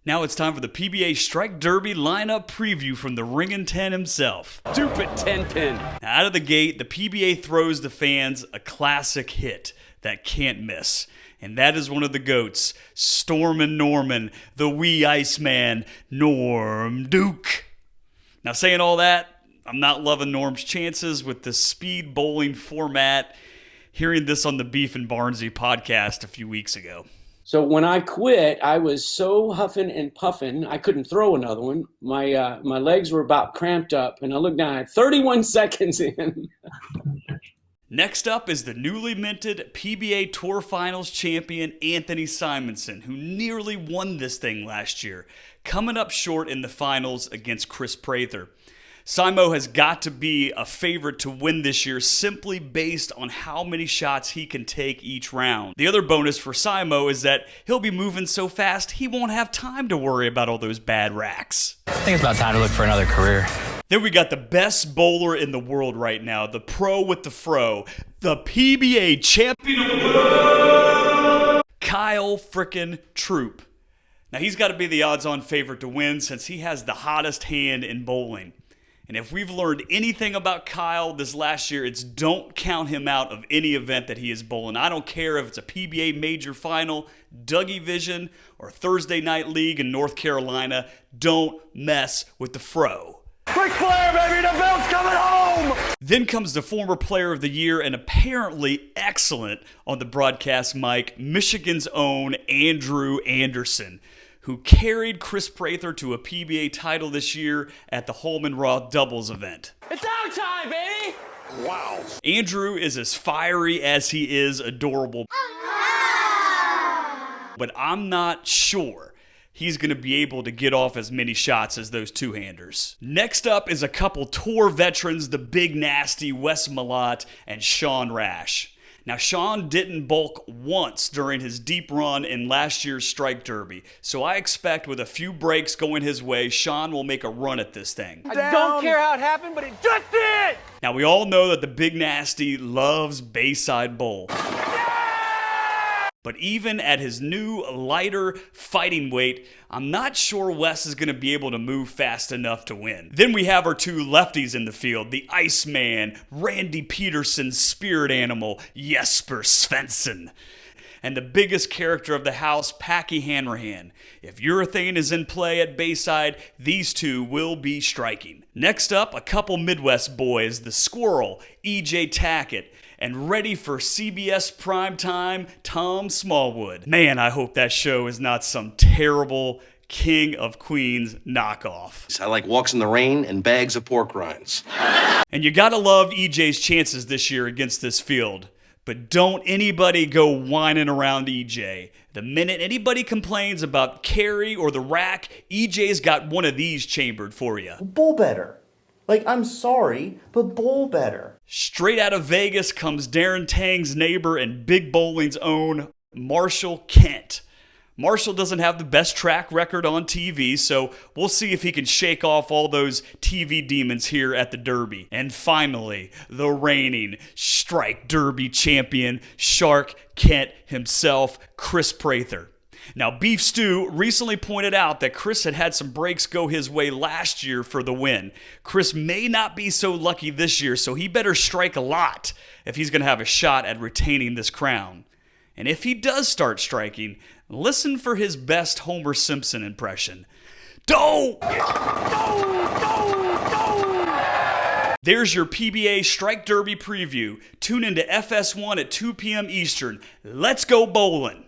Now it's time for the PBA Strike Derby lineup preview from the Ringin' 10 himself. Stupid 10-pin. Out of the gate, the PBA throws the fans a classic hit that can't miss. And that is one of the GOATs, Stormin' Norman, the wee Iceman, Norm Duke. Now saying all that, I'm not loving Norm's chances with the speed bowling format, hearing this on the Beef and Barnsey podcast a few weeks ago. So when I quit, I was so huffing and puffing, I couldn't throw another one. My legs were about cramped up, and I looked down at 31 seconds in. Next up is the newly minted PBA Tour Finals champion Anthony Simonson, who nearly won this thing last year, coming up short in the finals against Chris Prather. Simo has got to be a favorite to win this year simply based on how many shots he can take each round. The other bonus for Simo is that he'll be moving so fast he won't have time to worry about all those bad racks. I think it's about time to look for another career. Then we got the best bowler in the world right now, the pro with the fro, the PBA champion of the world, Kyle frickin' Troop. Now he's got to be the odds-on favorite to win since he has the hottest hand in bowling. And if we've learned anything about Kyle this last year, it's don't count him out of any event that he is bowling. I don't care if it's a PBA Major Final, Dougie Vision, or Thursday Night League in North Carolina. Don't mess with the fro. Quick flare, baby, the belt's coming home! Then comes the former player of the year and apparently excellent on the broadcast mic, Michigan's own Andrew Anderson, who carried Chris Prather to a PBA title this year at the Holman Roth doubles event. It's out time, baby! Wow. Andrew is as fiery as he is adorable. But I'm not sure he's going to be able to get off as many shots as those two-handers. Next up is a couple tour veterans, the big nasty Wes Malott and Sean Rash. Now, Sean didn't bulk once during his deep run in last year's Strike Derby, so I expect with a few breaks going his way, Sean will make a run at this thing. I don't care how it happened, but it just did! Now, we all know that the big nasty loves Bayside Bowl. But even at his new, lighter fighting weight, I'm not sure Wes is going to be able to move fast enough to win. Then we have our two lefties in the field, the Iceman, Randy Peterson's spirit animal, Jesper Svensson. And the biggest character of the house, Packy Hanrahan. If urethane is in play at Bayside, these two will be striking. Next up, a couple Midwest boys, the Squirrel, EJ Tackett, and ready for CBS primetime, Tom Smallwood. Man, I hope that show is not some terrible King of Queens knockoff. I like walks in the rain and bags of pork rinds. And you gotta love EJ's chances this year against this field. But don't anybody go whining around EJ. The minute anybody complains about carry or the rack, EJ's got one of these chambered for you. Bowl better. Like, I'm sorry, but bowl better. Straight out of Vegas comes Darren Tang's neighbor and Big Bowling's own Marshall Kent. Marshall doesn't have the best track record on TV, so we'll see if he can shake off all those TV demons here at the Derby. And finally, the reigning Strike Derby champion, Shark Kent himself, Chris Prather. Now, Beef Stew recently pointed out that Chris had some breaks go his way last year for the win. Chris may not be so lucky this year, so he better strike a lot if he's going to have a shot at retaining this crown. And if he does start striking, listen for his best Homer Simpson impression. Doe! There's your PBA Strike Derby preview. Tune into FS1 at 2 p.m. Eastern. Let's go bowling!